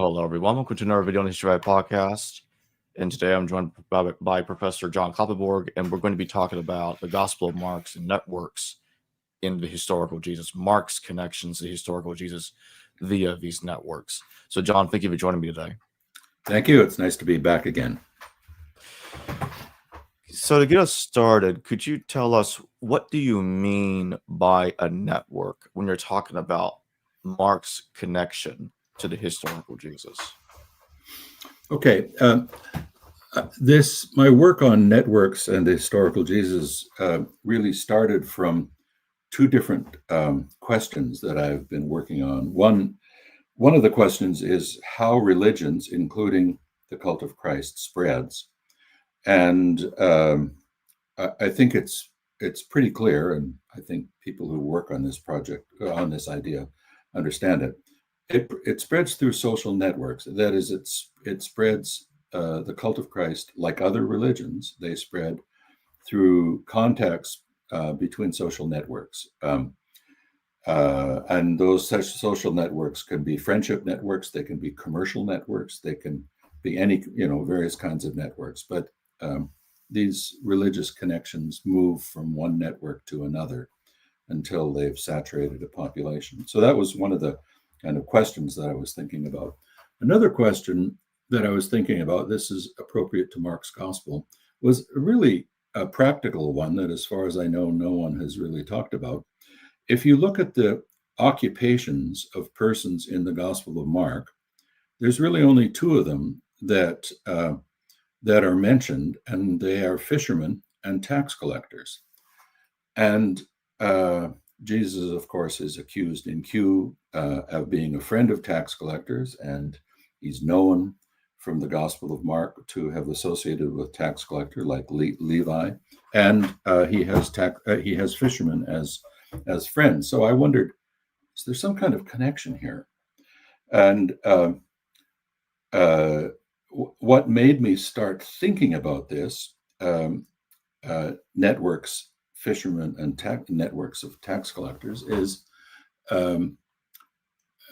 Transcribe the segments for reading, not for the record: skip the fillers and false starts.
Hello, everyone. Welcome to another video on the History Right podcast. And today I'm joined by Professor John Kloppenborg, and we're going to be talking about the Gospel of Marx and networks in the historical Jesus, Marx connections to the historical Jesus via these networks. So, John, thank you for joining me today. Thank you. It's nice to be back again. So, to get us started, could you tell us what do you mean by a network when you're talking about Marx connection to the historical Jesus? Okay. My work on networks and the historical Jesus really started from two different questions that I've been working on. One of the questions is how religions, including the cult of Christ, spreads. And I think it's pretty clear, and I think people who work on this project, on this idea, understand it. It spreads through social networks. That is, it spreads the cult of Christ, like other religions. They spread through contacts between social networks, and those such social networks can be friendship networks. They can be commercial networks. They can be any various kinds of networks. But these religious connections move from one network to another until they've saturated a population. So that was one of the kind of questions that I was thinking about. Another question that I was thinking about, this is appropriate to Mark's gospel, was really a practical one that, as far as I know, no one has really talked about. If you look at the occupations of persons in the Gospel of Mark, there's really only two of them that are mentioned, and they are fishermen and tax collectors. And Jesus, of course, is accused in Q of being a friend of tax collectors, and he's known from the Gospel of Mark to have associated with tax collector like Levi, and he has fishermen as friends. So I wondered, is there some kind of connection here? And what made me start thinking about this networks, fishermen and networks of tax collectors, is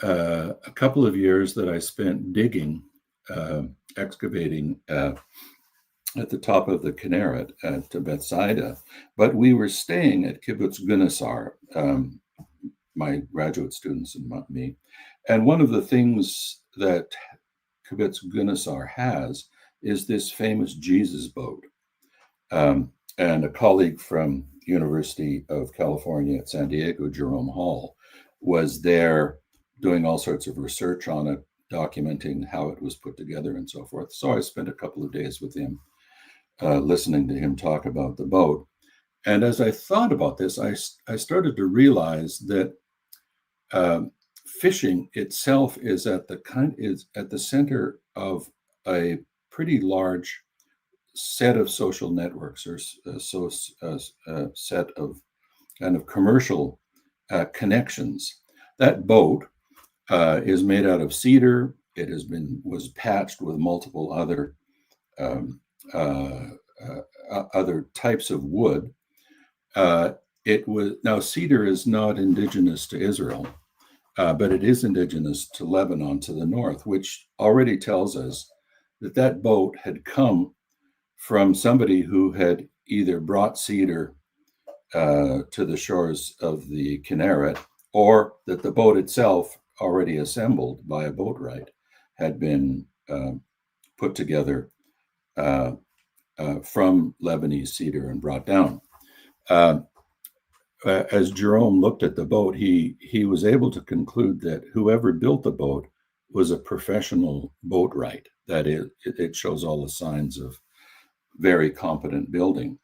a couple of years that I spent digging, excavating at the top of the Kinneret at Bethsaida. But we were staying at Kibbutz Goodacre, my graduate students and me. And one of the things that Kibbutz Goodacre has is this famous Jesus boat. And a colleague from University of California at San Diego, Jerome Hall, was there doing all sorts of research on it, documenting how it was put together and so forth. So I spent a couple of days with him, listening to him talk about the boat. And as I thought about this, I started to realize that fishing itself is at the center of a pretty large set of social networks, or set of kind of commercial connections. That boat is made out of cedar. It was patched with multiple other types of wood. Now cedar is not indigenous to Israel, but it is indigenous to Lebanon to the north, which already tells us that boat had come from somebody who had either brought cedar to the shores of the Kinneret, or that the boat itself, already assembled by a boatwright, had been put together from Lebanese cedar and brought down. As Jerome looked at the boat, he was able to conclude that whoever built the boat was a professional boatwright. That is, it shows all the signs of very competent building.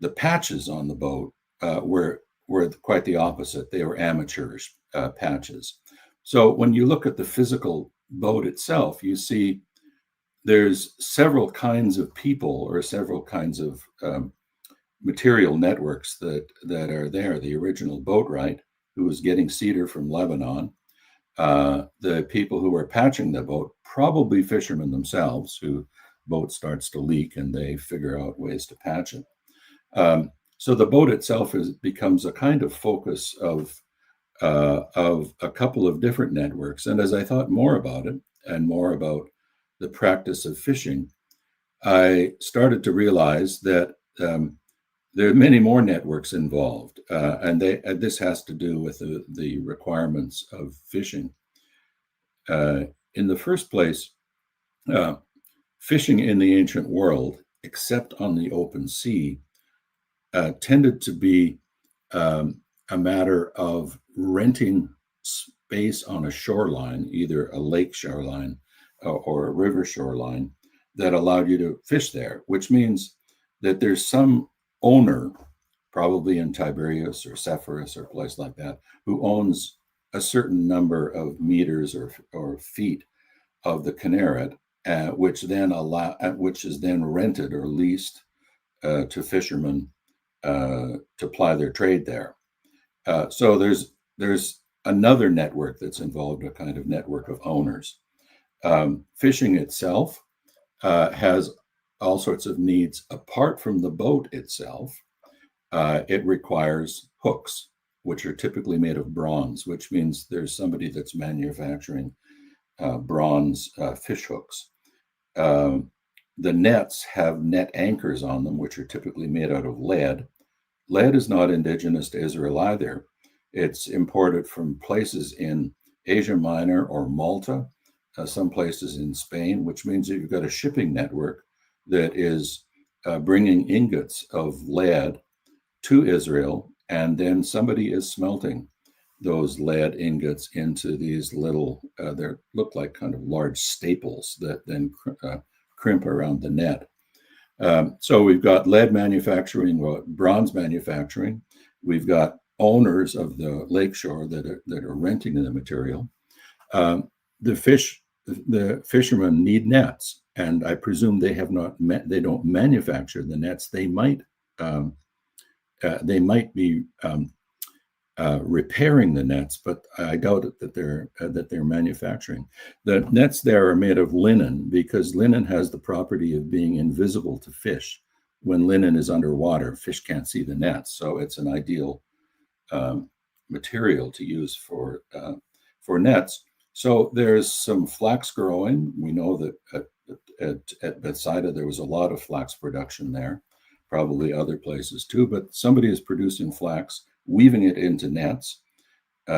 The patches on the boat were quite the opposite. They were amateurish patches. So when you look at the physical boat itself, you see there's several kinds of people, or several kinds of material networks that are there. The original boatwright, who was getting cedar from Lebanon, the people who were patching the boat, probably fishermen themselves, who boat starts to leak and they figure out ways to patch it. So the boat itself becomes a kind of focus of a couple of different networks. And as I thought more about it, and more about the practice of fishing, I started to realize that there are many more networks involved, and this has to do with the requirements of fishing. In the first place, fishing in the ancient world, except on the open sea, tended to be a matter of renting space on a shoreline, either a lake shoreline or a river shoreline, that allowed you to fish there, which means that there's some owner, probably in Tiberias or Sepphoris or a place like that, who owns a certain number of meters or feet of the Kinneret, which is then rented or leased to fishermen to ply their trade there. So there's another network that's involved, a kind of network of owners. Fishing itself has all sorts of needs apart from the boat itself. It requires hooks, which are typically made of bronze, which means there's somebody that's manufacturing bronze fish hooks. The nets have net anchors on them, which are typically made out of lead. Lead is not indigenous to Israel either. It's imported from places in Asia Minor or Malta, some places in Spain, which means that you've got a shipping network that is bringing ingots of lead to Israel, and then somebody is smelting those lead ingots into these little, they look like kind of large staples that then crimp around the net. So we've got lead manufacturing, bronze manufacturing. We've got owners of the lakeshore that are renting the material. The fishermen need nets, and I presume they don't manufacture the nets. They might be repairing the nets, but I doubt it that they're manufacturing. The nets there are made of linen, because linen has the property of being invisible to fish. When linen is underwater, fish can't see the nets, so it's an ideal material to use for nets. So there's some flax growing. We know that at Bethsaida there was a lot of flax production there, probably other places too, but somebody is producing flax, weaving it into nets,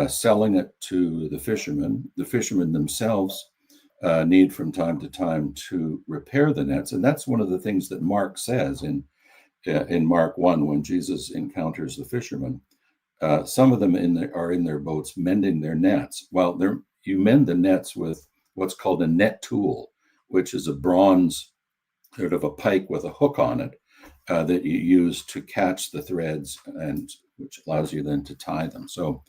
selling it to the fishermen. The fishermen themselves need from time to time to repair the nets. And that's one of the things that Mark says in Mark 1 when Jesus encounters the fishermen. Some of them are in their boats mending their nets. Well, you mend the nets with what's called a net tool, which is a bronze, sort of a pike with a hook on it that you use to catch the threads, and which allows you then to tie them. So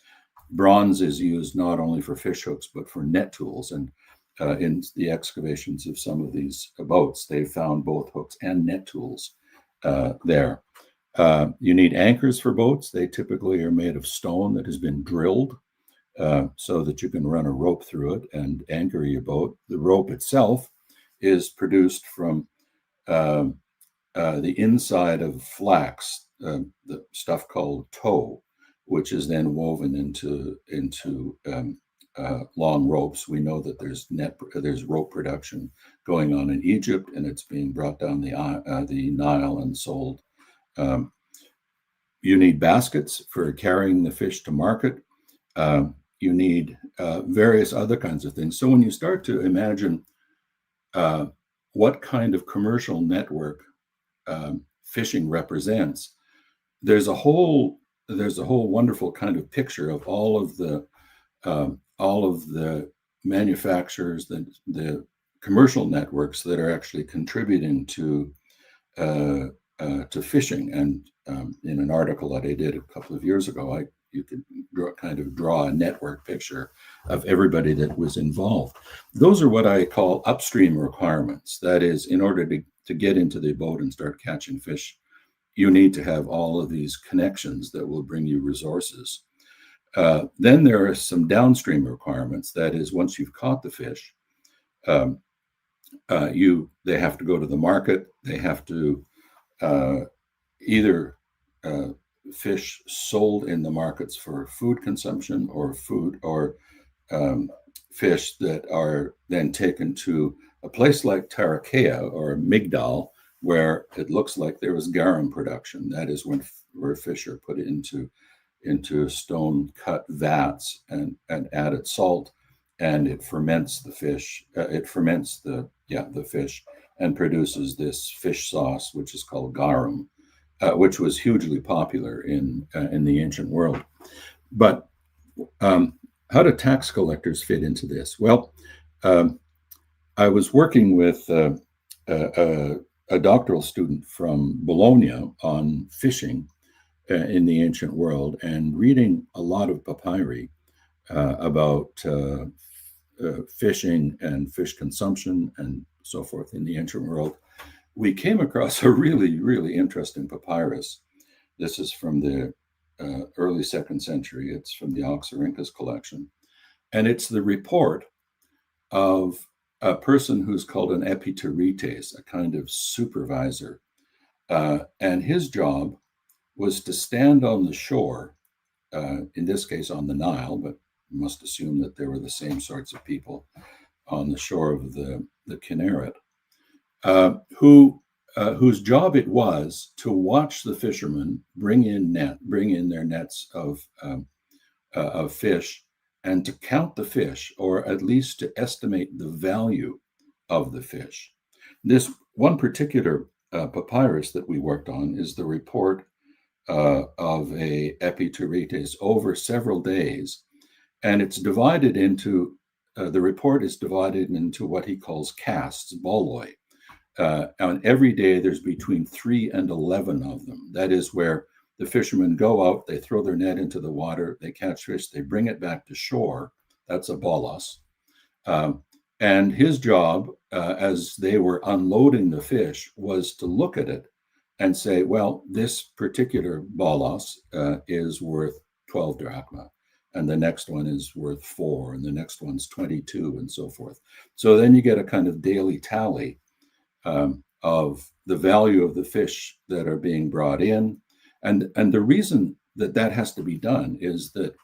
bronze is used not only for fish hooks, but for net tools. And in the excavations of some of these boats, they found both hooks and net tools there. You need anchors for boats. They typically are made of stone that has been drilled so that you can run a rope through it and anchor your boat. The rope itself is produced from the inside of flax, the stuff called tow, which is then woven into long ropes. We know that there's rope production going on in Egypt, and it's being brought down the Nile and sold. You need baskets for carrying the fish to market. You need various other kinds of things. So when you start to imagine what kind of commercial network fishing represents, there's a whole wonderful kind of picture of all of the manufacturers, the commercial networks that are actually contributing to fishing. And in an article that I did a couple of years ago, you could draw a network picture of everybody that was involved. Those are what I call upstream requirements. That is, in order to get into the boat and start catching fish, you need to have all of these connections that will bring you resources. Then there are some downstream requirements. That is, once you've caught the fish, they have to go to the market. They have to either fish sold in the markets for food consumption or fish that are then taken to a place like Tarakea or Migdal, where it looks like there was garum production. That is where fish are put into stone cut vats and added salt, and it ferments the fish. It ferments the fish and produces this fish sauce, which is called garum, which was hugely popular in the ancient world. But how do tax collectors fit into this? Well, I was working with a doctoral student from Bologna on fishing in the ancient world, and reading a lot of papyri about fishing and fish consumption and so forth in the ancient world. We came across a really, really interesting papyrus. This is from the early 2nd century. It's from the Oxyrhynchus collection. And it's the report of a person who's called an epiteretes, a kind of supervisor. And his job was to stand on the shore, in this case on the Nile, but you must assume that there were the same sorts of people on the shore of the Kinneret, whose job it was to watch the fishermen bring in their nets of fish, and to count the fish, or at least to estimate the value of the fish. This one particular papyrus that we worked on is the report of a epiteretes over several days, and it's divided into the report is divided into what he calls castes, boloi. And every day there's between 3 and 11 of them. That is where the fishermen go out, they throw their net into the water, they catch fish, they bring it back to shore. That's a bolos. And his job, as they were unloading the fish, was to look at it and say, well, this particular bolos is worth 12 drachma, and the next one is worth 4, and the next one's 22, and so forth. So then you get a kind of daily tally of the value of the fish that are being brought in. And the reason that has to be done is that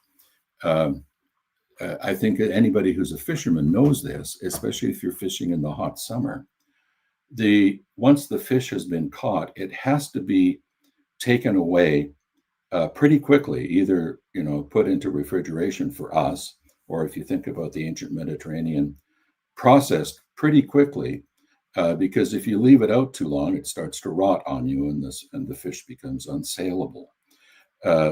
I think anybody who's a fisherman knows this, especially if you're fishing in the hot summer. Once the fish has been caught, it has to be taken away pretty quickly, either put into refrigeration for us, or if you think about the ancient Mediterranean, processed pretty quickly, because if you leave it out too long, it starts to rot on you, and the fish becomes unsaleable.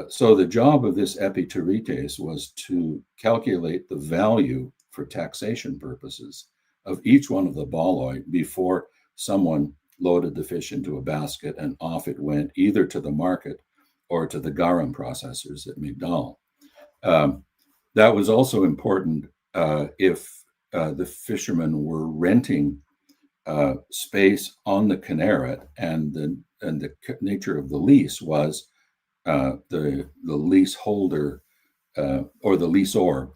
So the job of this epiteretes was to calculate the value for taxation purposes of each one of the boloi before someone loaded the fish into a basket and off it went, either to the market or to the garum processors at Migdal. That was also important if the fishermen were renting space on the Kinneret, and the nature of the lease was the leaseholder or the leaseor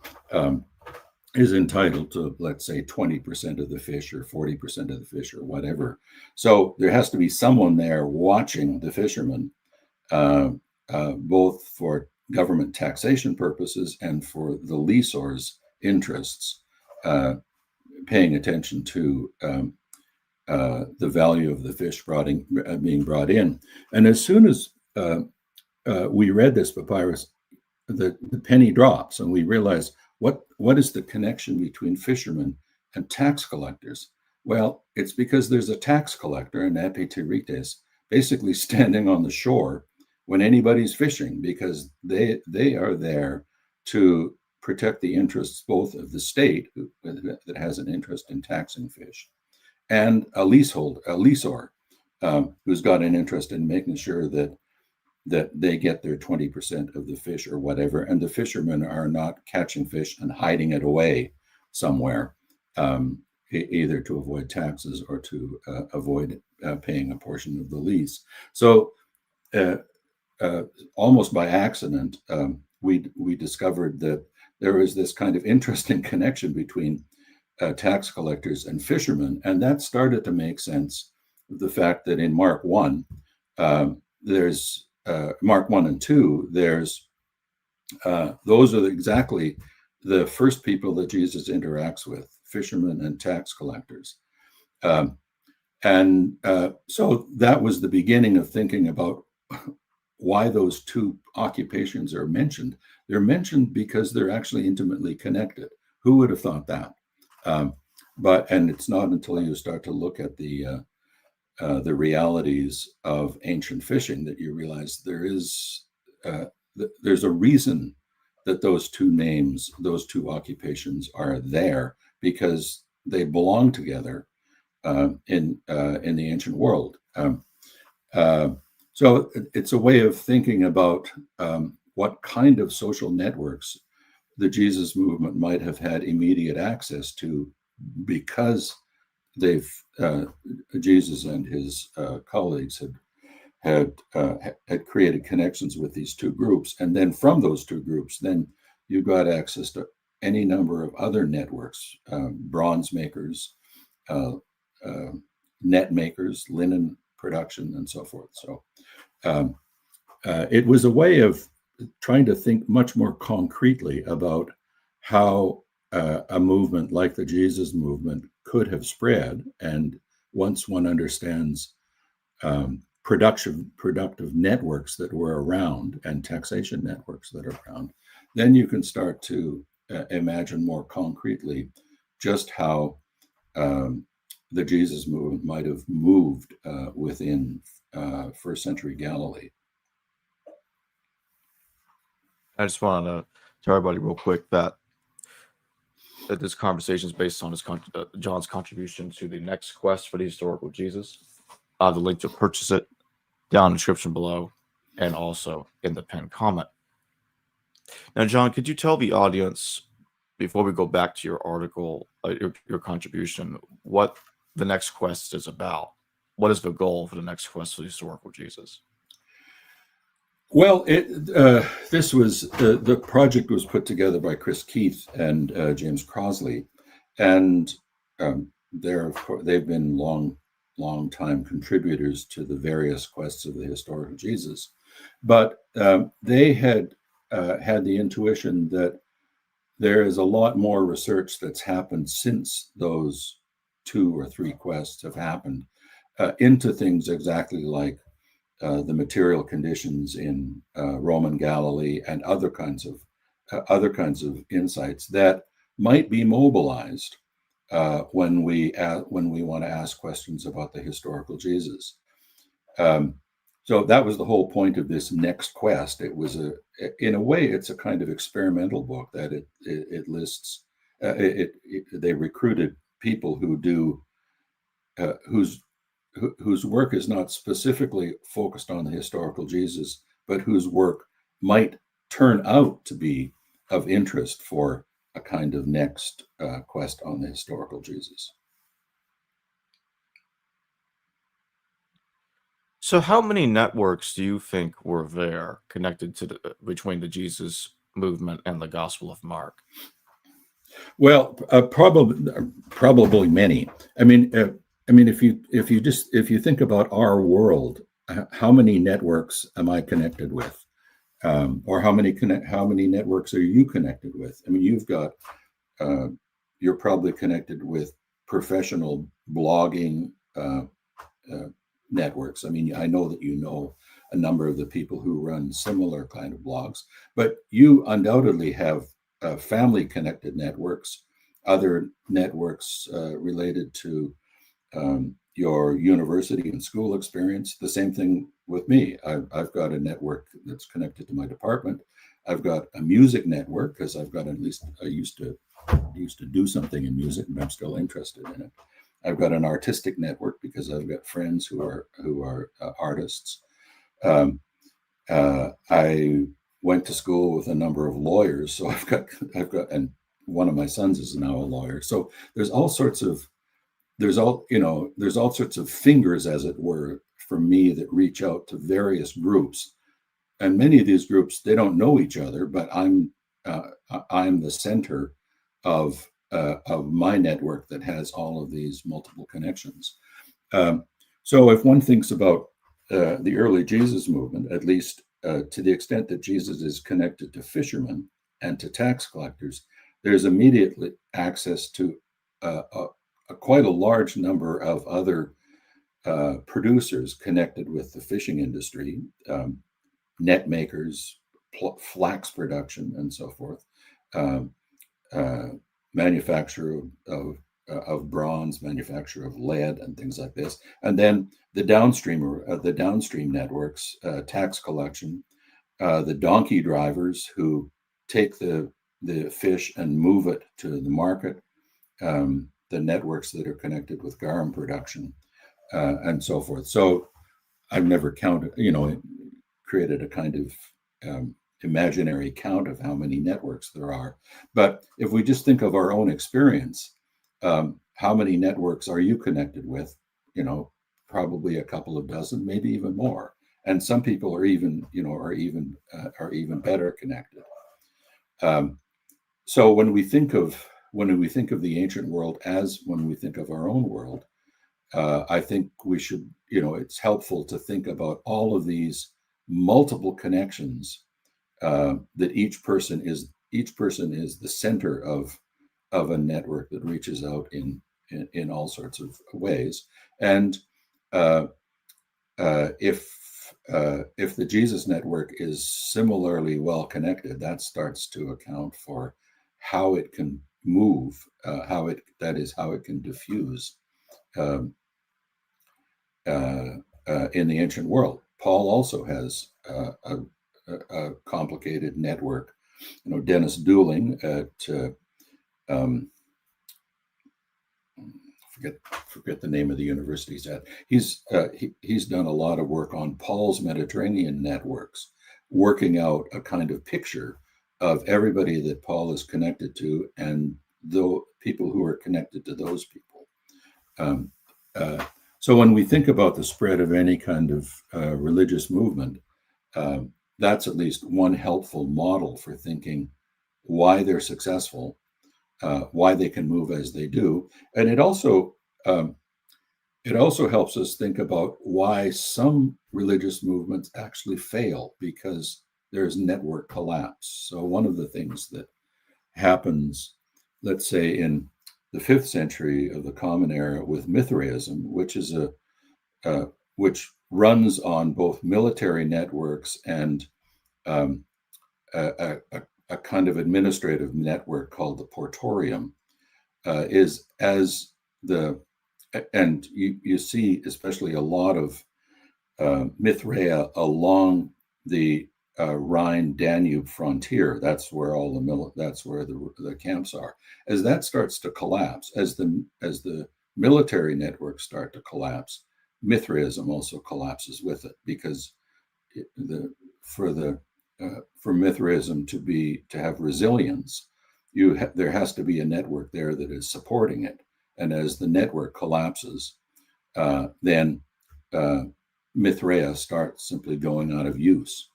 is entitled to, let's say, 20% of the fish or 40% of the fish or whatever. So there has to be someone there watching the fishermen, both for government taxation purposes and for the leaseor's interests, paying attention to the value of the fish being brought in. And as soon as we read this papyrus, the penny drops, and we realize what is the connection between fishermen and tax collectors? Well, it's because there's a tax collector, an epiteretes, basically standing on the shore when anybody's fishing, because they are there to protect the interests both of the state that has an interest in taxing fish, and a leaseor who's got an interest in making sure that they get their 20% of the fish or whatever, and the fishermen are not catching fish and hiding it away somewhere, either to avoid taxes or to avoid paying a portion of the lease. So almost by accident, we discovered that there is this kind of interesting connection between tax collectors and fishermen, and that started to make sense of the fact that in Mark 1, there's Mark 1 and 2, there's those are exactly the first people that Jesus interacts with, fishermen and tax collectors. So that was the beginning of thinking about why those two occupations are mentioned. They're mentioned because they're actually intimately connected. Who would have thought that? And it's not until you start to look at the realities of ancient fishing that you realize there's a reason that those two names, those two occupations are there, because they belong together in the ancient world. So it's a way of thinking about what kind of social networks the Jesus movement might have had immediate access to, because Jesus and his colleagues had created connections with these two groups, and then from those two groups, then you got access to any number of other networks, bronze makers, net makers, linen production, and so forth. So it was a way of trying to think much more concretely about how a movement like the Jesus movement could have spread. And once one understands productive networks that were around and taxation networks that are around, then you can start to imagine more concretely just how the Jesus movement might have moved within first century Galilee. I just want to tell everybody real quick that this conversation is based on John's contribution to the Next Quest for the Historical Jesus. I have the link to purchase it down in the description below, and also in the pinned comment. Now, John, could you tell the audience, before we go back to your article, your contribution, what the Next Quest is about? What is the goal for the Next Quest for the Historical Jesus? Well, this was the project was put together by Chris Keith and James Crosley, and they've been long time contributors to the various quests of the historical Jesus, but they had the intuition that there is a lot more research that's happened since those 2 or 3 quests have happened into things exactly like the material conditions in Roman Galilee and other kinds of insights that might be mobilized when we want to ask questions about the historical Jesus. So that was the whole point of this Next Quest. It was in a way, it's a kind of experimental book that it lists. They recruited people who do whose work is not specifically focused on the historical Jesus, but whose work might turn out to be of interest for a kind of next quest on the historical Jesus. So how many networks do you think were there connected to between the Jesus movement and the Gospel of Mark? Well, probably many. I mean, if you think about our world, how many networks am I connected with, or how many networks are you connected with? I mean, you're probably connected with professional blogging networks. I mean, I know that you know a number of the people who run similar kind of blogs, but you undoubtedly have family connected networks, other networks related to your university and school experience. The same thing with me. I've got a network that's connected to my department. I've got a music network because I've got, at least I used to do something in music, and I'm still interested in it. I've got an artistic network because I've got friends who are artists. I went to school with a number of lawyers, so I've got, and one of my sons is now a lawyer. So there's all sorts of fingers, as it were, for me that reach out to various groups, and many of these groups, they don't know each other, but I'm the center of my network that has all of these multiple connections. So if one thinks about the early Jesus movement, at least to the extent that Jesus is connected to fishermen and to tax collectors, there's immediately access to quite a large number of other producers connected with the fishing industry, net makers, flax production, and so forth, manufacturer of bronze, manufacture of lead, and things like this, and then the downstream networks, tax collection, the donkey drivers who take the fish and move it to the market, the networks that are connected with garum production, and so forth. So I've never counted, created a kind of imaginary count of how many networks there are. But if we just think of our own experience, how many networks are you connected with? Probably a couple of dozen, maybe even more. And some people are even better connected. So when we think of the ancient world as when we think of our own world, I think we should, it's helpful to think about all of these multiple connections, that each person is the center of a network that reaches out in all sorts of ways. And if the Jesus network is similarly well connected, that starts to account for how it can move, how it can diffuse in the ancient world. Paul also has a complicated network. Dennis Dooling at forget the name of the university he's at. He's done a lot of work on Paul's Mediterranean networks, working out a kind of picture of everybody that Paul is connected to and the people who are connected to those people. So when we think about the spread of any kind of religious movement, that's at least one helpful model for thinking why they're successful, why they can move as they do. And it also helps us think about why some religious movements actually fail, because there's network collapse. So one of the things that happens, let's say in the 5th century of the Common Era with Mithraism, which runs on both military networks and a kind of administrative network called the Portorium, and you see especially a lot of Mithraea along the Rhine-Danube frontier. That's where the camps are. As that starts to collapse, as the military networks start to collapse, Mithraism also collapses with it, because for Mithraism to have resilience, there has to be a network there that is supporting it. And as the network collapses, then Mithraea starts simply going out of use.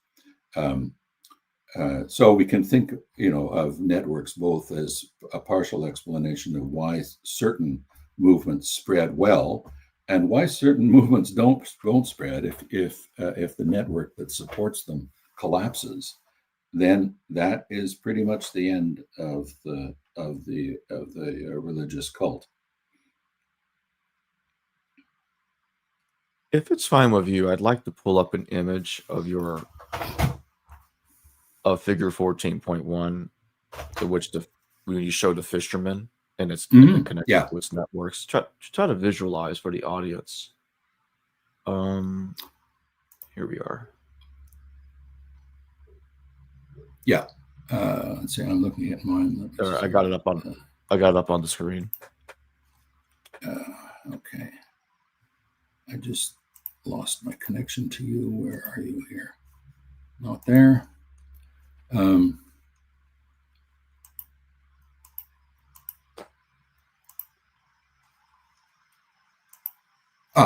So we can think, of networks both as a partial explanation of why certain movements spread well, and why certain movements don't spread. If the network that supports them collapses, then that is pretty much the end of the religious cult. If it's fine with you, I'd like to pull up an image of figure 14.1, to which when you show the fisherman and it's connected to its networks. Try to visualize for the audience. Here we are. Yeah. Let's see. I'm looking at mine. I got it up on the screen. Okay. I just lost my connection to you. Where are you here? Not there.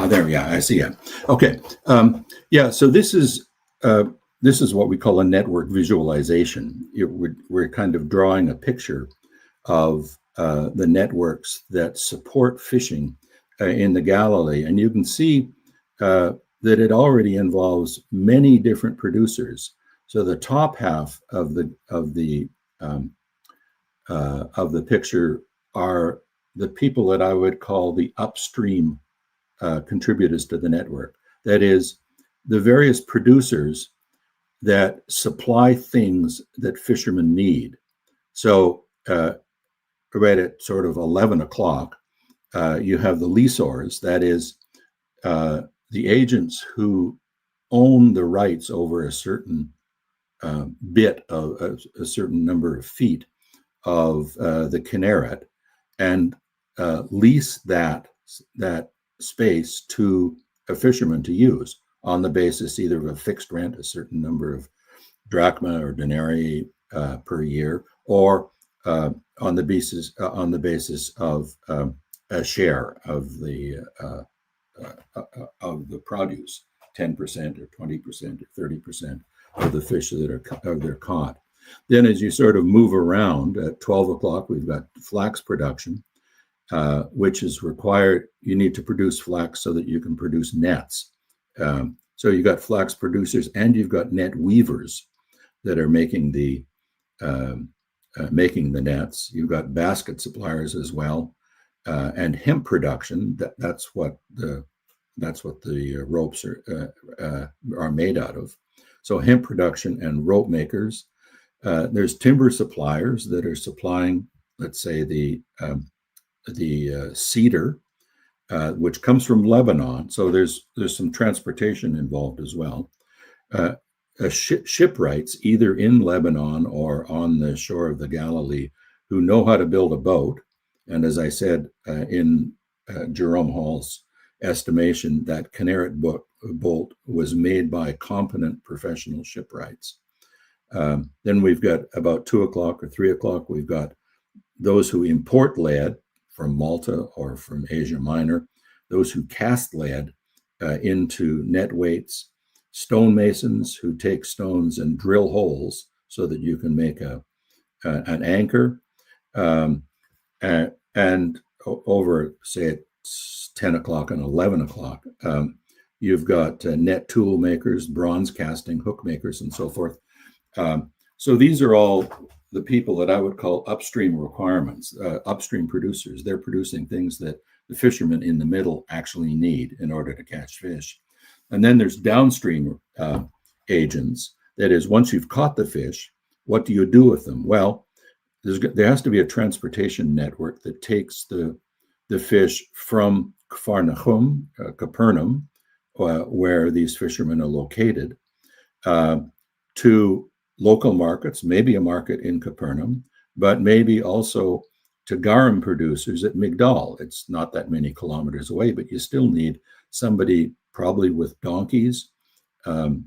There we are. I see it. Okay. So this is what we call a network visualization. We're kind of drawing a picture of the networks that support fishing in the Galilee, and you can see that it already involves many different producers. So the top half of the of the picture are the people that I would call the upstream contributors to the network. That is, the various producers that supply things that fishermen need. So right at sort of 11 o'clock, you have the leaseors, that is, the agents who own the rights over a certain bit of a certain number of feet of the Kinneret, and lease that space to a fisherman to use on the basis either of a fixed rent, a certain number of drachma or denarii per year, or on the basis of a share of the produce, 10% or 20% or 30% of the fish that are caught. Then as you sort of move around, at 12 o'clock, we've got flax production, which is required. You need to produce flax so that you can produce nets. So you've got flax producers and you've got net weavers that are making the nets. You've got basket suppliers as well, and hemp production. That's what the ropes are made out of. So hemp production and rope makers. There's timber suppliers that are supplying, let's say, the cedar, which comes from Lebanon. So there's some transportation involved as well. Shipwrights, either in Lebanon or on the shore of the Galilee, who know how to build a boat. And as I said, in Jerome Hall's estimation, that Kinneret boat was made by competent professional shipwrights. Then we've got about 2 o'clock or 3 o'clock, we've got those who import lead from Malta or from Asia Minor, those who cast lead into net weights, stonemasons who take stones and drill holes so that you can make an anchor. And over, say, it's 10 o'clock and 11 o'clock, you've got net tool makers, bronze casting, hook makers, and so forth. So these are all the people that I would call upstream requirements, upstream producers. They're producing things that the fishermen in the middle actually need in order to catch fish. And then there's downstream agents. That is, once you've caught the fish, what do you do with them? Well, there has to be a transportation network that takes the fish from Kfar Nahum, Capernaum, where these fishermen are located, to local markets, maybe a market in Capernaum, but maybe also to garum producers at Migdal. It's not that many kilometers away, but you still need somebody probably with donkeys to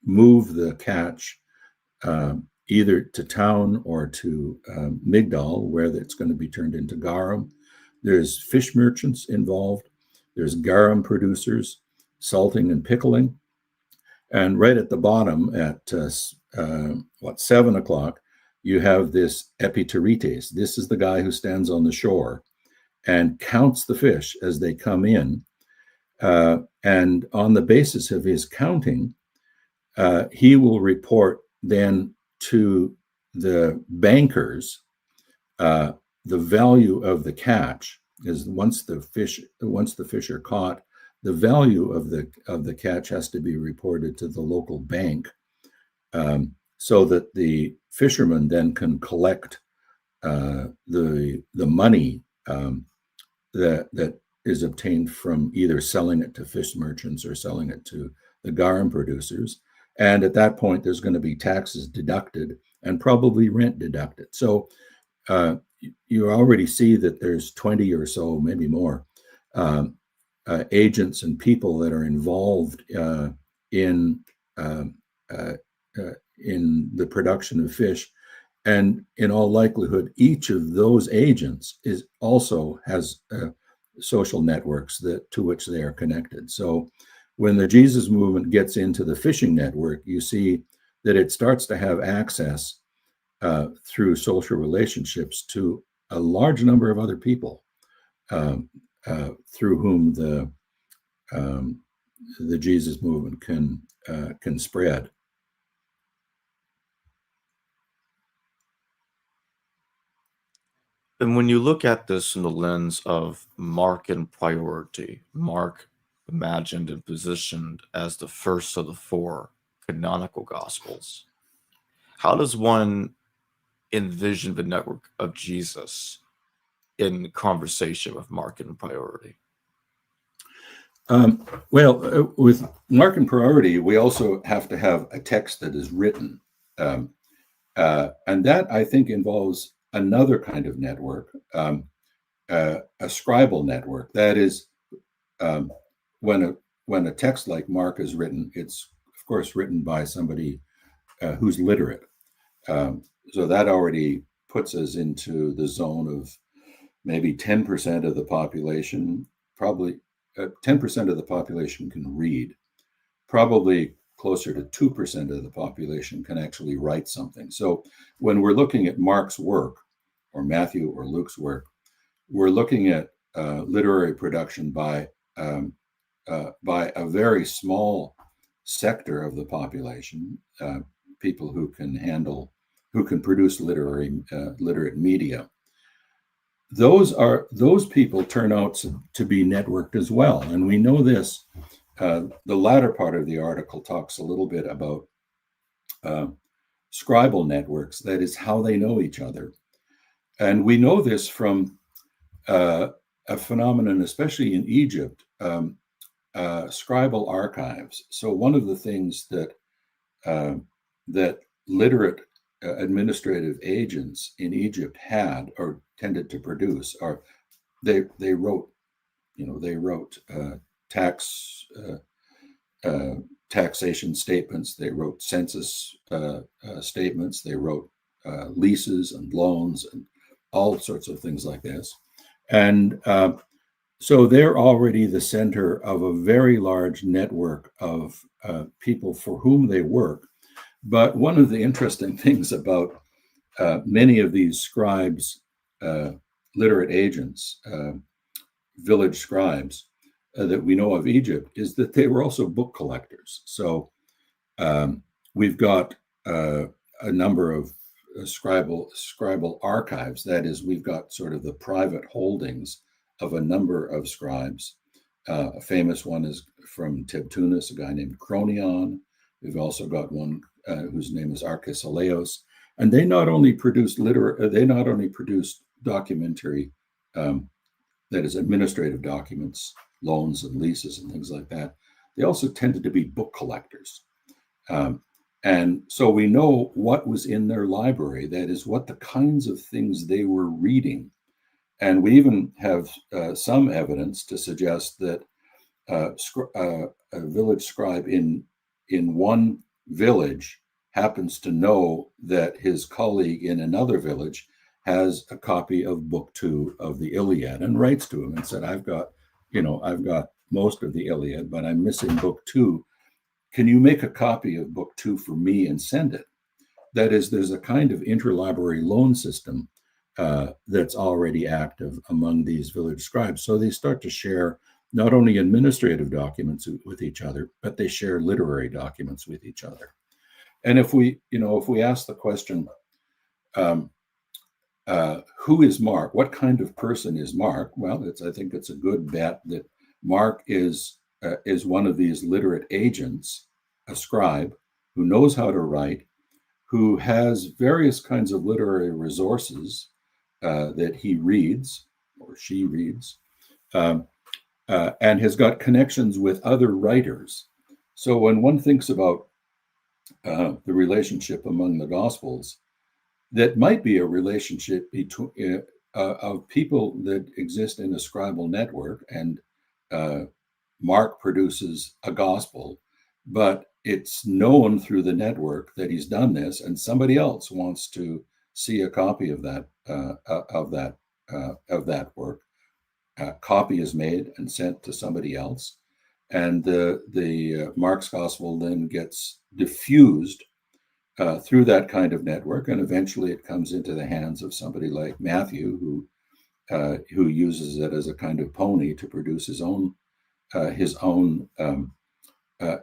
move the catch either to town or to Migdal, where it's going to be turned into garum. There's fish merchants involved. There's garum producers, salting and pickling. And right at the bottom at 7 o'clock, you have this epiteretes. This is the guy who stands on the shore and counts the fish as they come in. And on the basis of his counting, he will report then to the bankers the value of the catch. Is once the fish are caught, the value of the catch has to be reported to the local bank, so that the fishermen then can collect the money that is obtained from either selling it to fish merchants or selling it to the garum producers. And at that point, there's going to be taxes deducted and probably rent deducted. So you already see that there's 20 or so, maybe more, agents and people that are involved in the production of fish. And in all likelihood, each of those agents has social networks to which they are connected. So when the Jesus movement gets into the fishing network, you see that it starts to have access through social relationships to a large number of other people through whom the Jesus movement can spread. And when you look at this from the lens of Mark and priority, Mark imagined and positioned as the first of the four canonical gospels, how does one envision the network of Jesus in conversation with Mark and priority? With Mark and priority, we also have to have a text that is written. And that, I think, involves another kind of network, a scribal network. That is, when a text like Mark is written, it's, of course, written by somebody who's literate. So that already puts us into the zone of maybe 10% of the population, probably 10% of the population can read. Probably closer to 2% of the population can actually write something. So when we're looking at Mark's work, or Matthew or Luke's work, we're looking at literary production by a very small sector of the population, people who can produce literate media. Those people turn out to be networked as well, and we know this. The latter part of the article talks a little bit about scribal networks, that is, how they know each other. And we know this from a phenomenon, especially in Egypt, scribal archives. So one of the things that literate administrative agents in Egypt had or tended to produce are they wrote taxation statements, they wrote census statements, they wrote leases and loans and all sorts of things like this. And so they're already the center of a very large network of people for whom they work. But one of the interesting things about many of these scribes, literate agents, village scribes that we know of Egypt, is that they were also book collectors. So we've got a number of scribal archives. That is, we've got sort of the private holdings of a number of scribes. A famous one is from Tebtunis, a guy named Cronion. We've also got one whose name is Archesilaos, and they not only produced documentary, that is, administrative documents, loans and leases and things like that. They also tended to be book collectors. And so we know what was in their library, that is, what the kinds of things they were reading. And we even have some evidence to suggest that a village scribe in one village happens to know that his colleague in another village has a copy of Book 2 of the Iliad, and writes to him and said, I've got most of the Iliad, but I'm missing Book 2. Can you make a copy of Book 2 for me and send it? That is, there's a kind of interlibrary loan system that's already active among these village scribes. So they start to share not only administrative documents with each other, but they share literary documents with each other. And if we ask the question, who is Mark? What kind of person is Mark? Well, I think it's a good bet that Mark is one of these literate agents, a scribe who knows how to write, who has various kinds of literary resources that he reads or she reads, and has got connections with other writers. So when one thinks about the relationship among the Gospels, that might be a relationship between of people that exist in a scribal network, and Mark produces a gospel, but it's known through the network that he's done this, and somebody else wants to see a copy of that work. A copy is made and sent to somebody else, and the Mark's gospel then gets diffused through that kind of network, and eventually it comes into the hands of somebody like Matthew, who uses it as a kind of pony to produce his own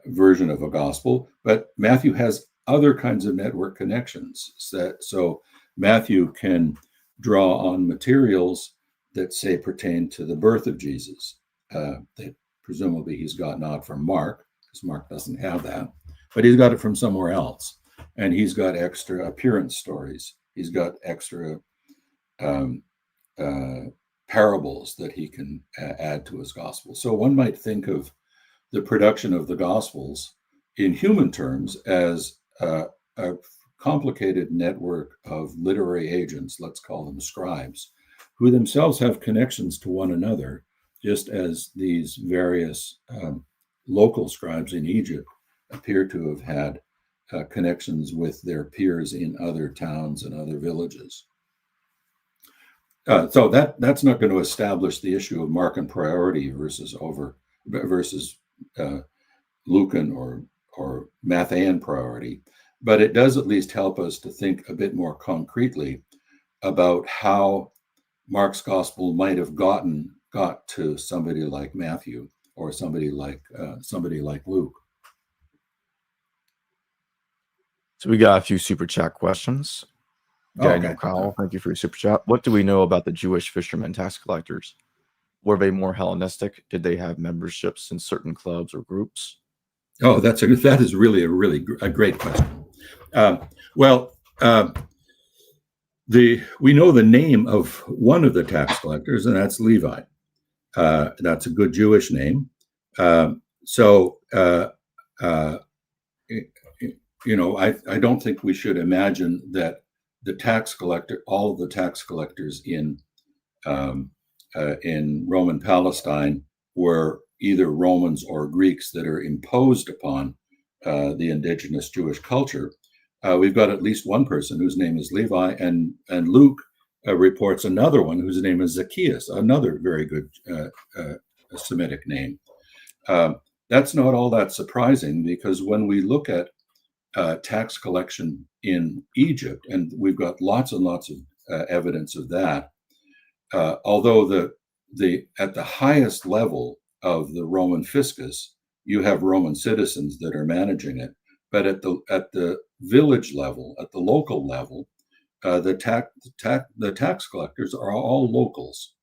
version of a gospel. But Matthew has other kinds of network connections. So Matthew can draw on materials that say pertain to the birth of Jesus. That presumably he's got not from Mark, because Mark doesn't have that, but he's got it from somewhere else. And he's got extra appearance stories. He's got extra parables that he can add to his gospel. So one might think of the production of the gospels in human terms as a complicated network of literary agents, let's call them scribes, who themselves have connections to one another, just as these various local scribes in Egypt appear to have had connections with their peers in other towns and other villages. So that's not going to establish the issue of Markan priority versus Lucan or Matthean priority, but it does at least help us to think a bit more concretely about how Mark's gospel might have got to somebody like Matthew or somebody like Luke. So we got a few super chat questions. Daniel Okay. Cowell, thank you for your super chat. What do we know about the Jewish fishermen tax collectors? Were they more Hellenistic? Did they have memberships in certain clubs or groups? Oh, that is really a great question. We know the name of one of the tax collectors, and that's Levi. That's a good Jewish name. I don't think we should imagine that all of the tax collectors in Roman Palestine were either Romans or Greeks that are imposed upon the indigenous Jewish culture. We've got at least one person whose name is Levi, and Luke reports another one whose name is Zacchaeus, another very good Semitic name. That's not all that surprising, because when we look at tax collection in Egypt, and we've got lots and lots of evidence of that, although at the highest level of the Roman fiscus, you have Roman citizens that are managing it, but at the village level, at the local level, the tax collectors are all locals.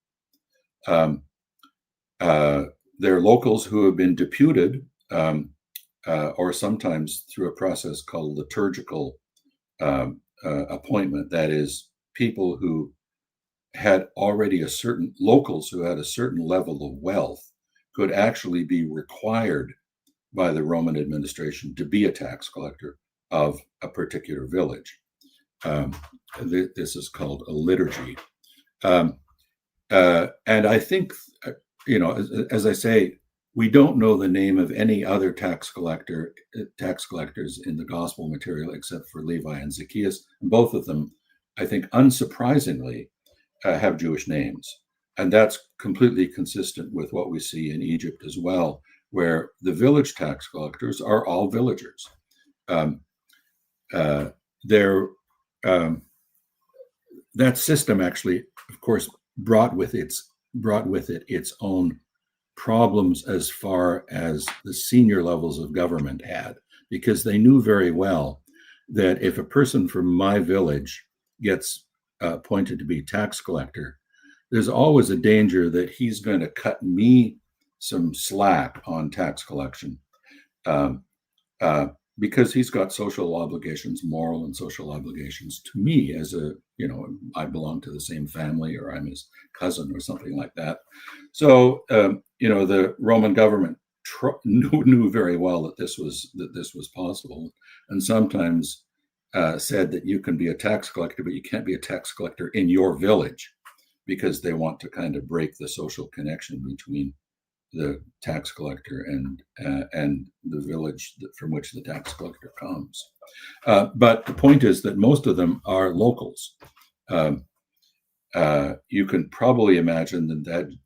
They're locals who have been deputed, or sometimes through a process called liturgical appointment. That is, people who had already locals who had a certain level of wealth could actually be required by the Roman administration to be a tax collector of a particular village. This is called a liturgy. And I think, as I say, we don't know the name of any other tax collectors in the gospel material except for Levi and Zacchaeus. And both of them, I think, unsurprisingly, have Jewish names. And that's completely consistent with what we see in Egypt as well, where the village tax collectors are all villagers. That system actually, of course, brought with it its own problems as far as the senior levels of government had, because they knew very well that if a person from my village gets appointed to be tax collector, there's always a danger that he's going to cut me some slack on tax collection, because he's got social obligations, moral and social obligations to me as I belong to the same family, or I'm his cousin or something like that. So, the Roman government knew very well that this was possible, and sometimes said that you can be a tax collector, but you can't be a tax collector in your village, because they want to kind of break the social connection between the tax collector and the village from which the tax collector comes. But the point is that most of them are locals. You can probably imagine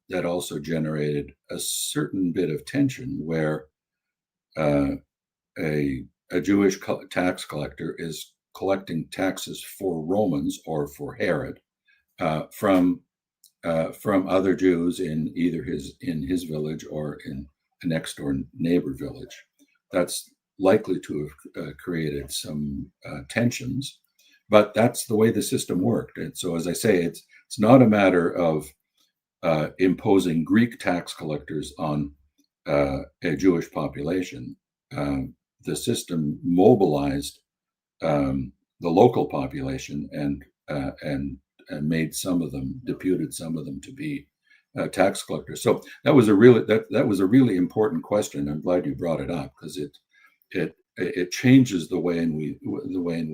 that also generated a certain bit of tension, where a Jewish tax collector is collecting taxes for Romans or for Herod from other Jews in either his village or in a next door neighbor village. That's likely to have created some tensions, but that's the way the system worked. And so, as I say, it's not a matter of imposing Greek tax collectors on a Jewish population. The system mobilized the local population and made some of them, deputed some of them to be tax collectors. So that was a really important question. I'm glad you brought it up, because it changes the way in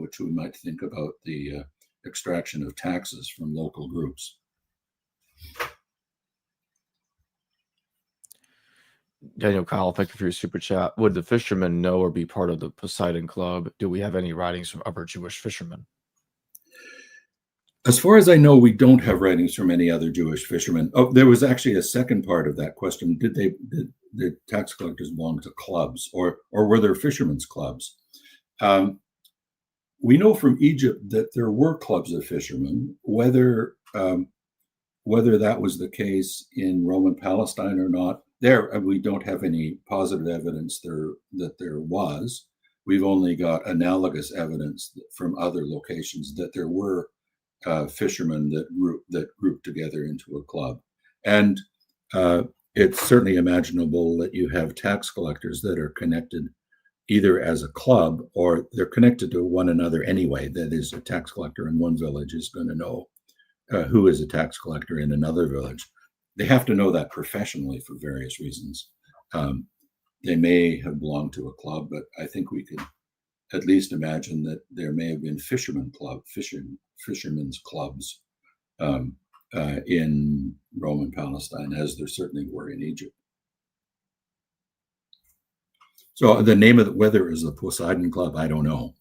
which we might think about the extraction of taxes from local groups. Daniel Kyle, thank you for your super chat. Would the fishermen know or be part of the Poseidon Club? Do we have any writings from other Jewish fishermen? As far as I know, we don't have writings from any other Jewish fishermen. Oh, there was actually a second part of that question. Did tax collectors belong to clubs, or were there fishermen's clubs? We know from Egypt that there were clubs of fishermen. Whether that was the case in Roman Palestine or not, we don't have any positive evidence that there was. We've only got analogous evidence from other locations that there were fishermen that grouped together into a club. And it's certainly imaginable that you have tax collectors that are connected either as a club, or they're connected to one another anyway. That is, a tax collector in one village is going to know who is a tax collector in another village. They have to know that professionally for various reasons. They may have belonged to a club, but I think we could at least imagine that there may have been fishermen's clubs in Roman Palestine, as there certainly were in Egypt. So the name of whether it was the Poseidon Club, I don't know.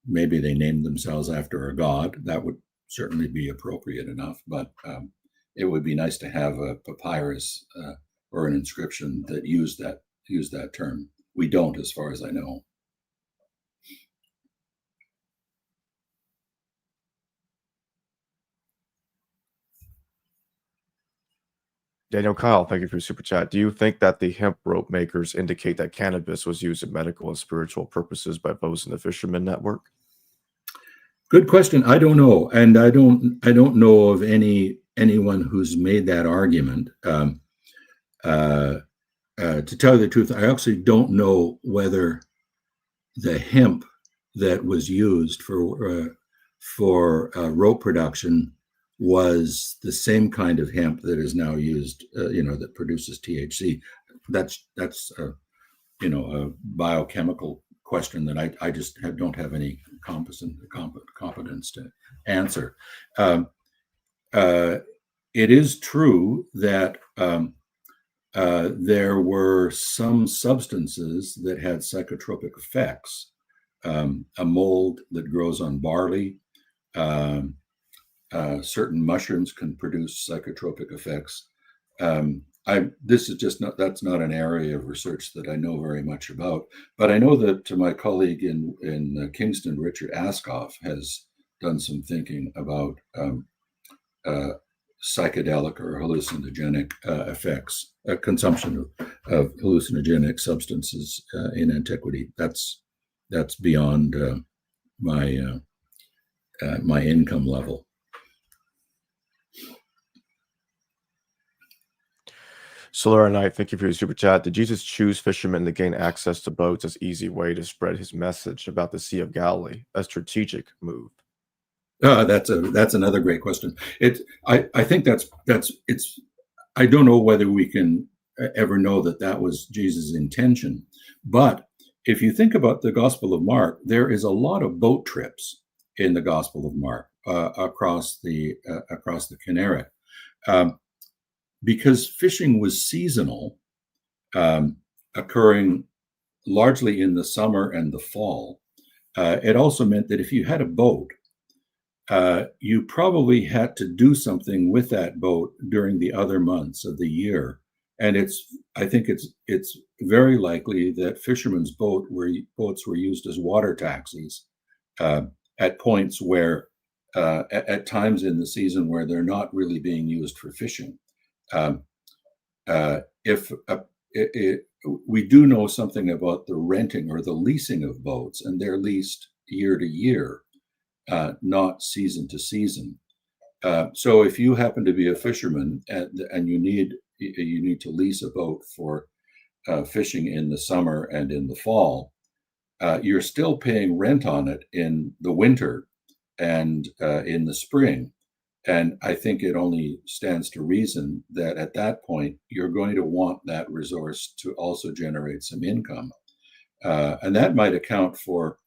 Maybe they named themselves after a god. That would certainly be appropriate enough, but it would be nice to have a papyrus or an inscription that used that term. We don't, as far as I know. Daniel Kyle, thank you for your super chat. Do you think that the hemp rope makers indicate that cannabis was used in medical and spiritual purposes by those in the fisherman network? Good question. I don't know, and I don't know of anyone who's made that argument. To tell you the truth, I actually don't know whether the hemp that was used for rope production was the same kind of hemp that is now used, that produces THC. That's a biochemical question that I just don't have any competence to answer. It is true that there were some substances that had psychotropic effects. A mold that grows on barley. Certain mushrooms can produce psychotropic effects. That's not an area of research that I know very much about, but I know that my colleague in Kingston, Richard Askoff, has done some thinking about psychedelic or hallucinogenic effects, consumption of hallucinogenic substances in antiquity. That's beyond my income level. Solar Knight, thank you for your super chat. Did Jesus choose fishermen to gain access to boats as easy way to spread his message about the Sea of Galilee? A strategic move. That's another great question. I think it's. I don't know whether we can ever know that was Jesus' intention, but if you think about the Gospel of Mark, there is a lot of boat trips in the Gospel of Mark across the Kinneret. Because fishing was seasonal, occurring largely in the summer and the fall, it also meant that if you had a boat, you probably had to do something with that boat during the other months of the year. And I think it's very likely that fishermen's boats were used as water taxis at points where, at times in the season where they're not really being used for fishing. If we do know something about the renting or the leasing of boats, and they're leased year to year, not season to season. So if you happen to be a fisherman and you need to lease a boat for fishing in the summer and in the fall, you're still paying rent on it in the winter and in the spring. And I think it only stands to reason that at that point, you're going to want that resource to also generate some income. And that might account for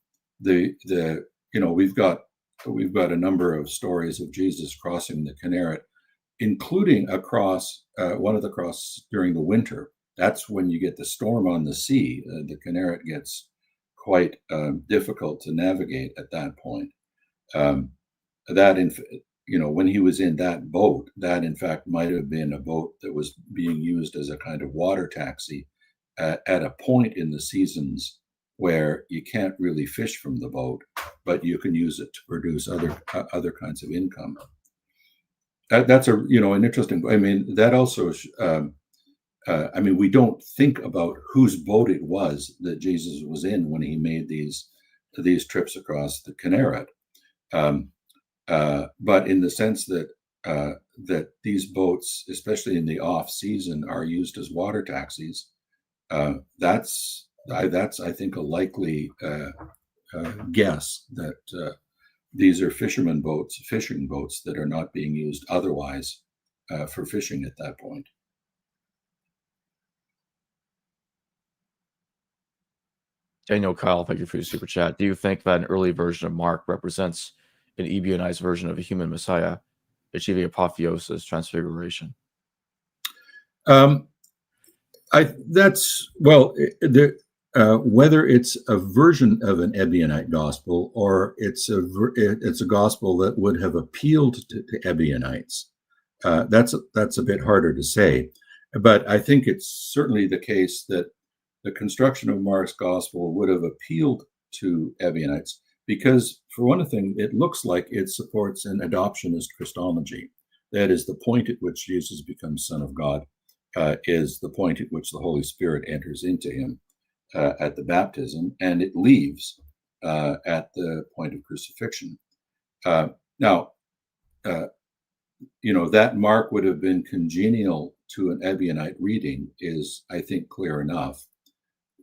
we've got a number of stories of Jesus crossing the Kinneret, including one of the crosses during the winter. That's when you get the storm on the sea. The Kinneret gets quite difficult to navigate at that point. When he was in that boat, that in fact might have been a boat that was being used as a kind of water taxi at a point in the seasons where you can't really fish from the boat, but you can use it to produce other kinds of income. That's an interesting. I mean, that also. We don't think about whose boat it was that Jesus was in when he made these trips across the Kinneret. But in the sense that these boats, especially in the off season, are used as water taxis, that's I think a likely guess that these are fishing boats that are not being used otherwise for fishing at that point. Daniel Kyle, thank you for your super chat. Do you think that an early version of Mark represents an Ebionized version of a human Messiah achieving apotheosis, transfiguration? Whether it's a version of an Ebionite gospel or it's a gospel that would have appealed to Ebionites, that's a bit harder to say. But I think it's certainly the case that the construction of Mark's gospel would have appealed to Ebionites because, for one thing, it looks like it supports an adoptionist Christology. That is, the point at which Jesus becomes Son of God is the point at which the Holy Spirit enters into him at the baptism, and it leaves at the point of crucifixion. Now, that Mark would have been congenial to an Ebionite reading is, I think, clear enough.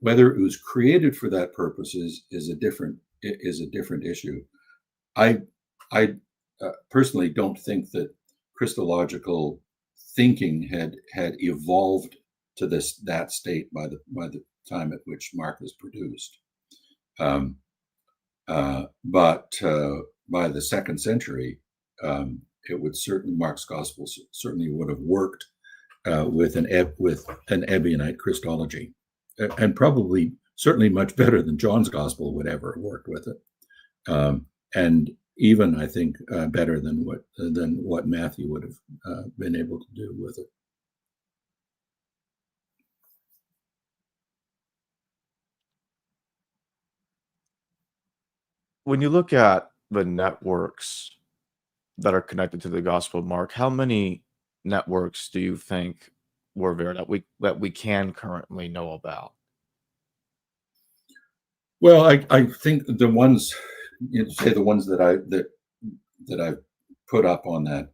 Whether it was created for that purpose is a different issue. I personally don't think that Christological thinking had evolved to that state by the time at which Mark was produced. But by the second century, Mark's gospel certainly would have worked with an Ebionite Christology. And probably certainly much better than John's gospel would ever have worked with it, and even I think better than what Matthew would have been able to do with it. When you look at the networks that are connected to the Gospel of Mark, how many networks do you think were there that we can currently know about? Well, I think the ones, the ones that I put up on that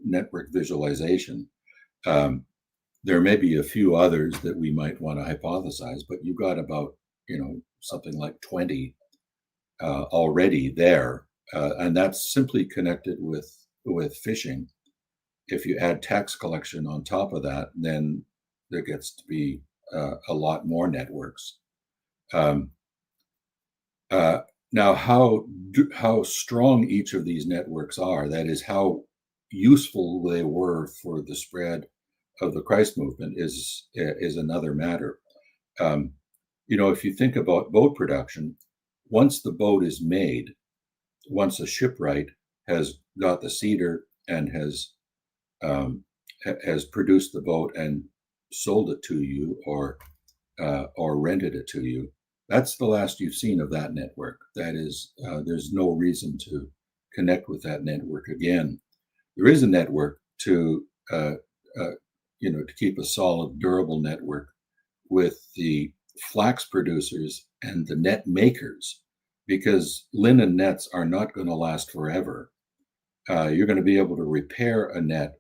network visualization. There may be a few others that we might want to hypothesize, but you've got about something like 20 already there, and that's simply connected with fishing. If you add tax collection on top of that, then there gets to be a lot more networks. Now, how strong each of these networks are, that is, how useful they were for the spread of the Christ movement, is another matter. If you think about boat production, once the boat is made, once a shipwright has got the cedar and has produced the boat and sold it to you or rented it to you, that's the last you've seen of that network. That is, there's no reason to connect with that network again. There is a network to to keep a solid, durable network with the flax producers and the net makers, because linen nets are not going to last forever. You're going to be able to repair a net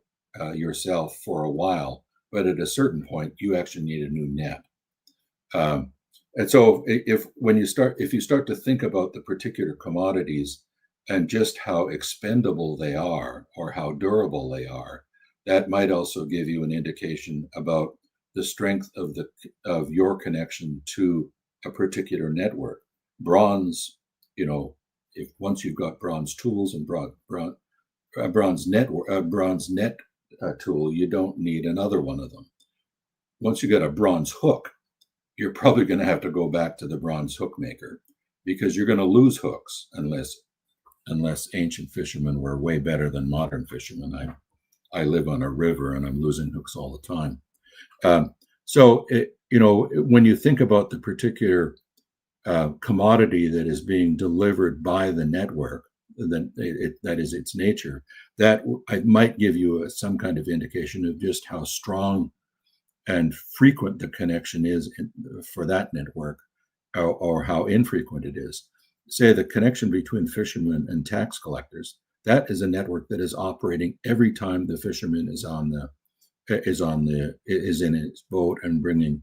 yourself for a while, but at a certain point, you actually need a new net. And so, if you start to think about the particular commodities and just how expendable they are or how durable they are, that might also give you an indication about the strength of your connection to a particular network. Bronze, if once you've got bronze tools and bronze net tool, you don't need another one of them. Once you get a bronze hook, you're probably going to have to go back to the bronze hook maker, because you're going to lose hooks unless ancient fishermen were way better than modern fishermen. I live on a river and I'm losing hooks all the time. So when you think about the particular commodity that is being delivered by the network, that is its nature, that I might give you some kind of indication of just how strong and frequent the connection is for that network, or how infrequent it is. Say the connection between fishermen and tax collectors, that is a network that is operating every time the fisherman is in his boat and bringing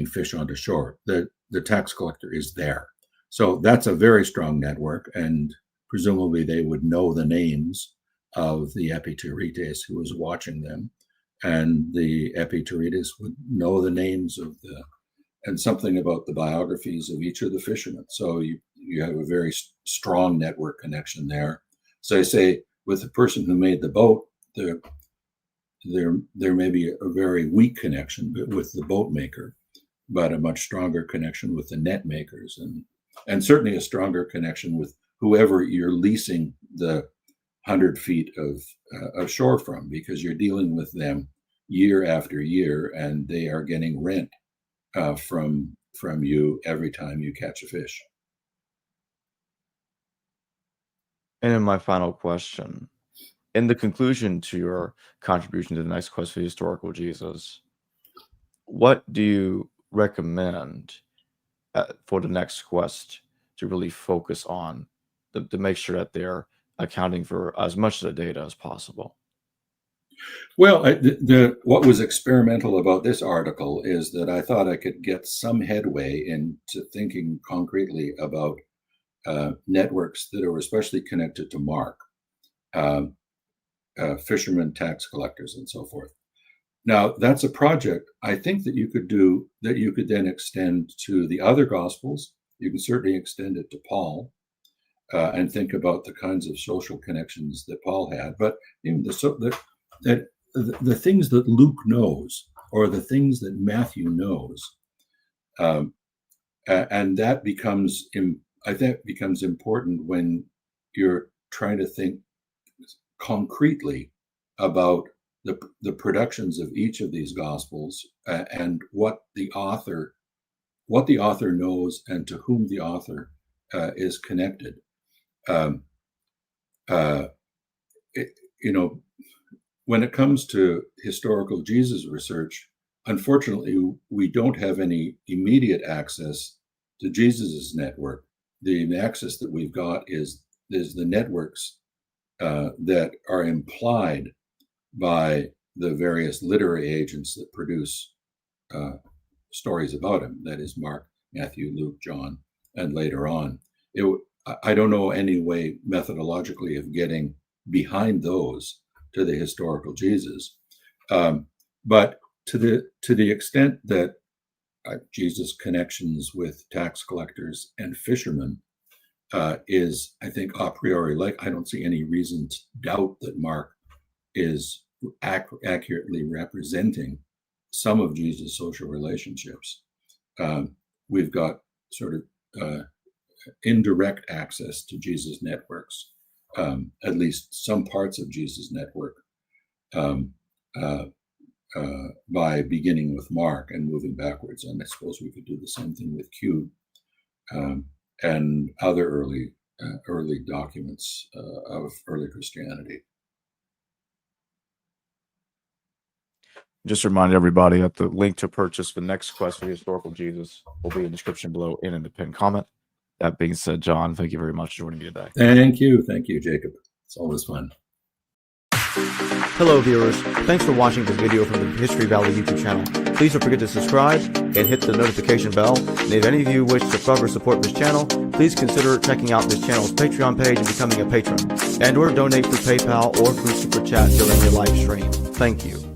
fish onto shore. The tax collector is there. So that's a very strong network, and presumably they would know the names of the epiturites who is watching them, and the epiturites would know the names and something about the biographies of each of the fishermen. So you have a very strong network connection there. So I say, with the person who made the boat, there may be a very weak connection with the boat maker, but a much stronger connection with the net makers, and certainly a stronger connection with whoever you're leasing the 100 feet of shore from, because you're dealing with them year after year, and they are getting rent from you every time you catch a fish. And in my final question, in the conclusion to your contribution to the next quest for the historical Jesus, what do you recommend for the next quest to really focus on, to make sure that they're accounting for as much of the data as possible? Well, what was experimental about this article is that I thought I could get some headway into thinking concretely about networks that are especially connected to Mark, fishermen, tax collectors, and so forth. Now, that's a project I think that you could do, that you could then extend to the other Gospels. You can certainly extend it to Paul, and think about the kinds of social connections that Paul had. But even the things that Luke knows, or the things that Matthew knows, and that becomes, I think, becomes important when you're trying to think concretely about the productions of each of these Gospels, and what the author knows and to whom the author is connected. When it comes to historical Jesus research, unfortunately, we don't have any immediate access to Jesus's network. The access that we've got is the networks that are implied by the various literary agents that produce stories about him. That is Mark, Matthew, Luke, John, and later on. I don't know any way methodologically of getting behind those to the historical Jesus, but to the extent that Jesus' connections with tax collectors and fishermen is, I think, a priori, I don't see any reason to doubt that Mark is accurately representing some of Jesus' social relationships. We've got sort of indirect access to Jesus' networks, at least some parts of Jesus' network, by beginning with Mark and moving backwards. And I suppose we could do the same thing with Q, and other early documents of early Christianity. Just remind everybody that the link to purchase the next quest for the historical Jesus will be in the description below and in the pinned comment. That being said, John, thank you very much for joining me today. Thank you, Jacob. It's always fun. Hello viewers, thanks for watching this video from the History Valley YouTube channel. Please don't forget to subscribe and hit the notification bell. And if any of you wish to further support this channel, please consider checking out this channel's Patreon page and becoming a patron. And or donate through PayPal or through Super Chat during your live stream. Thank you.